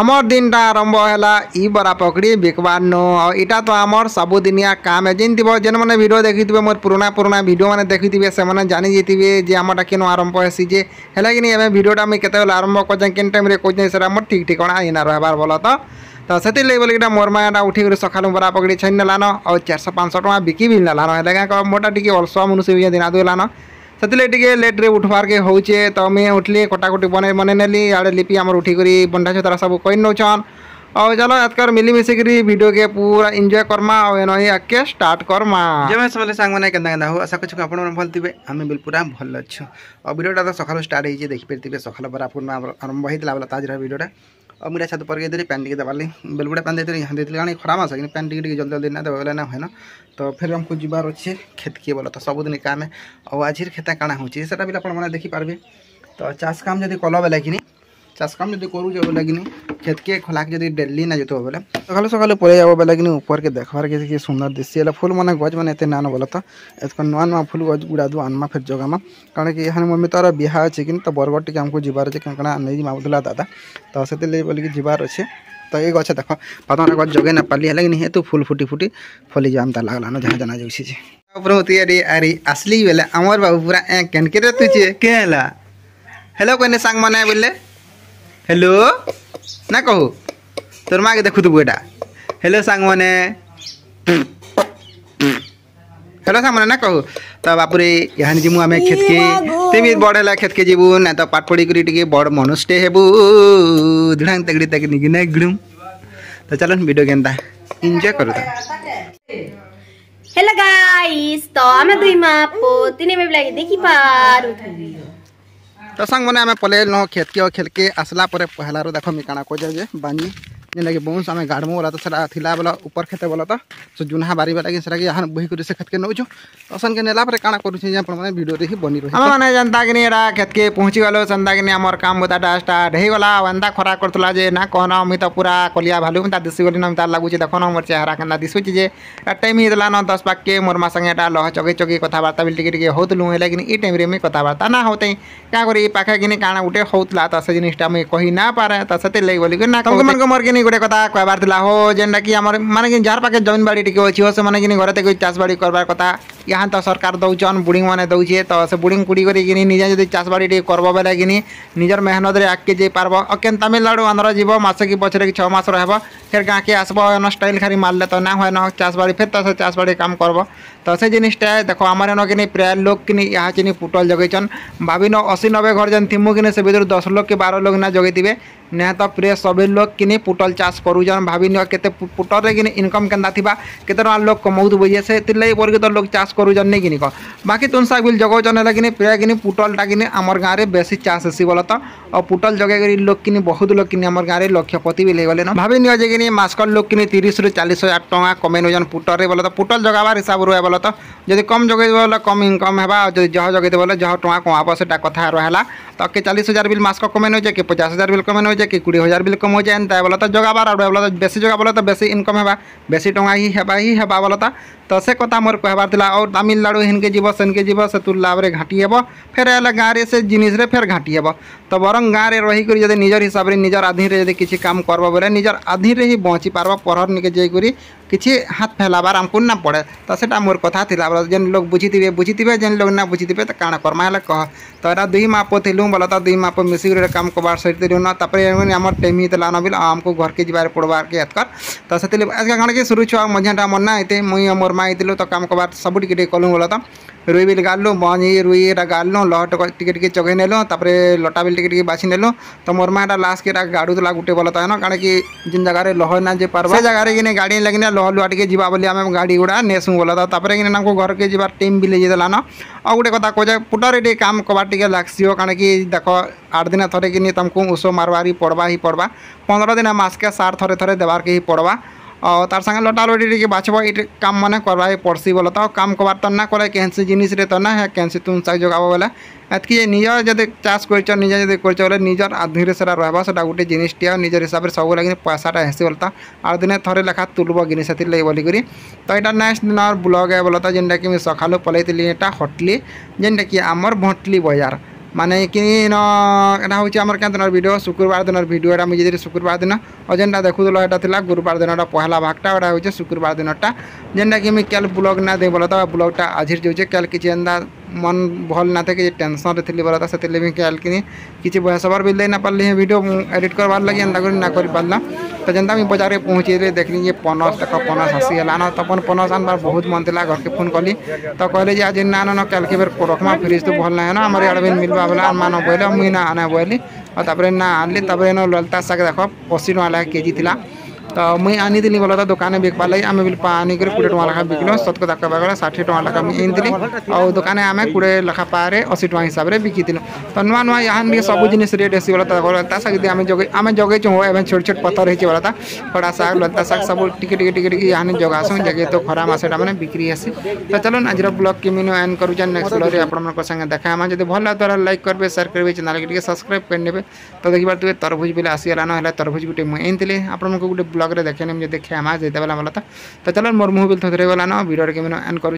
हमर दिनटा आरंभ है ई बरा पकड़ी बिकबार नो इटा तो आमर सबुदिनिया काम है जिन थी जेन मैंने वीडियो देखी थे मोर पुराना वीडियो मैंने देखी थे से मैंने जानी जाइए जे आमटा केन आरंभ हेसी जे है कि नहीं वीडियोटा मुझे केत आरंभ कर केन टाइम कौन से मोर ठीक ठिकाना इना रहा बोल तो से बोलिक मोर मायाटा उठिक सका बरा पकड़ी छान नेलान और 400-500 टका बिकी भी नेलान है मोटा टी अलसुआ मनुष्य दिन देलान से टे लेट्रे उठवार के होचे तो मुझे उठली कटाकुटी बने बने नेली आड़े लिपि आम उठिक बंधा छतरा सब कई नौन और चलो यादकर मिली मिसिक वीडियो के पूरा एंजॉय करमा और आके स्टार्ट करमा जब समझे सांग मैंने केंदा हो आशा कर भल थे आम बिल पूरा भल अच्छे और वीडियोटा तो सका स्टार्ट हो देखिपारे सका बरा आरंभ होता बोला ताजरा वीडियोटा और मुझे छत पर गई पैन टे दबाली बेलबुड़ा पैन देते यहाँ देती कारण खराब आस कि पैन टे जल्दी जल्दी ना देवे ना है ना तो फिर हमको जीवार अच्छे खेत किए बोला तो सबुदिन काम है और आज खेता काଣା हो भी आपने देखिपारे तो चाष काम जब कल बेला कि चाष काम जब करूँ बोले कि खेत के खोला के जब डेली ना जो बोले सकाल सकाल पड़े जाब बोले कि ऊपर के देखबार के सुंदर दृश्य फुल मैंने गज मैंने एत नान बोला तो एतक नुआ नुआ फुल गज गुड़ा दू आनमा फिर जगामा कारण कि यहाँ मम्मी तार बिहा अच्छे कि बरगढ़ टी आमको जीवार अच्छे क्या नहीं मागुला दादा तो से बोलिक जीवार अच्छे तो ये गच देख पता गज जगे ना पाली है कि तू फुल फुटी फुटी फली जाम तार लगलान जहाँ जाना जाऊँगी अरे आसली बेले आमर बाबू पूरा केनके तुझे क्या हेलो कहने सांग माने बोले हेलो ना कहू तोर माँ के देखु तू बेटा हेलो सांग माने हेलो सांग माने ना कहू तो बापुरे यहाँ जीमु आम खेत के तेमी बड़ है खेत के जीवु ना तो पाठ पढ़ी कर बड़ मनुष्य हेबू धुड़ांग तगड़ी तगड़ी गिना गुड़ूम तो चलो वीडियो के एंजॉय करू हेलो गाइस तो आम दुई मापो तिने में लागे देखि पारू तो संग मैंने आम पले खेत के और खेल के आसला पर पहला रो देखो मी काना को जे बानी जेनटा कि बहुत आम गाड़मु बोला तो सरा थिला बोला ऊपर खेते बोला तो जुना बारी बेला सरा कि यहाँ बही कर से खेत के नौ तो सन के नेला पर काना करूँ वीडियो रे बनी रही हम मैंने जनता कि नहीं खेत के पहुँची गलो चंदा कि आमर काम बुता स्टार्ट हो गला एंता खरा करतला जे ना कहना मुई तो पूरा कलिया भालू मैं दिशि गली ना लगुच देख ना मोर चेहरा के दिशुच जे टाइम होता न 10 पाक के मोर मा संगे लह चगे चगे कथबार्ता भी टे होलु है कि टाइम मुझे कथबार्ता ना होते क्या कर पाखे कि काଣା गोटे होता तो से जिनटा मुझे कही ना पारे तो से बोलिक ना तुमको मोर कि गोटे कथा कहबार हो जेनटा कि माने कि जार पाखे जमीन बाड़ी टी अच्छी से मैंने कि घर कोई चाष बाड़ी करबार कथा यहाँ तो सरकार दौन बुढ़ी मैंने दौचे तो से बुढ़ी कुड़ी कर निजे जब चाष बाड़ी करब बेले कि निजर मेहनत आगे जा पार्ब अकेन तमिलनाडु आंध्र जीव मस कि बचर कि 6 मास रहा फिर गाँव के आसब स्टाइल खाली मारले तो ना हुए चाष बाड़ी फिर तो से चाष बाड़ी काम करब तो से जिनटा देख आम एन कि प्राय लोग कि यहाँ चिनी पुटल जगैन भाभी 80-90 घर जन थिमु कि से भर 10 लोग के 12 लोग ना जगैथे ना तो प्रिय सभी लोग कि पुटल चाष करूँ भाभी के पुटल कि इनकम के केते लोग कमाऊ बुझे से बोल तो लोग चाष करूँ नहीं कि कह बाकी तुम सा बिल जगौन है कि प्राय कि पुटलटा कि आम गाँव में बेसी चाष हेसी बोल तो और पुटल जगह लोग कि बहुत लोग कि आम गाँव में लक्षपति भी गले ना भाभी निजे कि मास्कर लोग कि 30-40 हजार टका कमे नौन पुटल बोले तो पुटल जगाबार हिसाब रहा बोले तो जब कम जगह बोले कम इनकम है जह जगह बोले जह टका कमाब से कथा रहा तो के 40 हजार बिल मास्क कमे नौ कि 50 हजार बिल कमे नौ कि 20 हजार बिल कम हो जाए बोले तो जगाबार बोले तो बेसी जगह बोले तो बेसी इनकम है बेसी टका ही है बोले तो से कथा मोर कहबार और तमिलनाडु हिनके जीव सेनके जीव से तू लाभ घाटी हे फिर गाँव से जिनिस फिर घाटी हे तो बरंग गाँव में रहीक जब निजर हिसाब से निजर आधी रे किसी काम करब बोले निजर आधी रे ही बची पार्ब पढ़र निके जाकर किसी हाथ फैलाबार आमको ना पड़े तो से मोर कथा थी जेन लोग बुझीथे जेन लोग ना बुझीथे तो काଣା करमा है कह तो यहाँ 2 माप थिलूँ बोला तो 2 माप मिसिक काम करबार सही ना आम टाइम होता ना बिल आमको घर के जीवार पड़बार के याद तो से काଣା कि शुरू छुआ मझाटा मन ना आते मुई मोर माँ आइलु तो काम करबार सब टे कलूँ बोला तो रुई बिल गालु बंजी रुई गालु लहट टे चगे नेलु लटा बिल टे बाछी नेलु तो मोर माँ लास्ट के गाड़ूला गोटे बोला है ना कारण कि जिन जगह लह ना जे पार्बा से जगह कि गाड़ी लगे लह लुआ टे जा बोली आम गाड़ी गुड़ा नेसू बोला तो कि घर के जीवार टीम भी ले जाला ना और गोटे कथा कहे पुटर टे काम करबार टे लाग्सी कारण कि देख 8 दिन थरे कि तुमको ऊसो मारबार ही पड़वा 15 दिन मासके सार थरे थरे देवार के ही पड़वा और तार संगे लटा लटी के बाछब ये काम मैंने करवा पड़सी बोला तो काम करवार तो ना करे कैंसी जिनिस रे तो ना है कैंसी तुम साग जगाब बोले एतकी निजर जब चाष कर निजे जब कर निजर आधी रे सेरा रहा से गोटे जिनिसटे निजर हिसाब से सब लगे पैसाटा हेसी बोलता 8 दिन थरे लेखा तुलब गिनी से लगे बोलिक तो यहाँ नेक्स्ट दिन ब्लग है बोला जेनटा कि सका पलैली यहाँ हटली जेनटा कि आमर भटली बजार माने कि एटा हूँ आम क्या दिन भिड शुक्रवार दिन भिडियोटा मुझे शुक्रवार दिन और जेनटा देखुल यहाँ गुरुवार दिन पहला भागटा एटा हूँ शुक्रवार दिनटा जेनटा कि मुझे कैल ब्लॉग ना दे बोला था ब्लॉगटा आज जाऊे कैल कि एंता मन भल ना थे कि टेंशन रे थी बोला से कैल कि वॉइस ओवर भी दे ना पार्ली वीडियो एडिट करवार लगे एंता ना कर पारा तो जेनता मुझे बजार पहुँची देखनी ये पनस देख पनस आसीगला न तपन पनस आनबार बहुत मन था घर के फोन कली तो कहले आज ना न कैल के रखमा फ्रिज तो भल ना है ना आम आड़े भी मिलवा बोला मान बोले मुई ना आने बोली और ना आनली ललिता शाग देख 80 टका लगे केजी थी तो मुई आनी बोला तो दुकान बिकबार लगे आम बिल आनी 20 टका लेखा बिकल सत कथा कहवा 60 टका लेखा मुझे आनी और दुकान आम 20 लेखा पारे 80 टका हिसाब से बिकी तो नुआ नुआ यहाँ सब जिन रेट आसी बोला ललिता शाग आम जगे एवं छोट छोट पत्थर होती बोला खड़ा शाग ललिता शाग सब टिके यहाँ जगासू जगह तो खरा मसेटा मैंने बिक्री आसी तो चलो आज ब्लॉग के मीन एंड करूँ नेक्स्ट ब्लॉग आप संगे देखा जब भल लगे लाइक करेंगे शेयर करेंगे चैनल के सब्सक्राइब करने तो देखिए तरबुज भी आसीगला ना तरबुज गोटे मुझे आपको गोटे ब्लॉग रे देखे देखा देखा बोला तो चलो मोर मुँह भी थोड़े गला ना वीडियो के एंड कर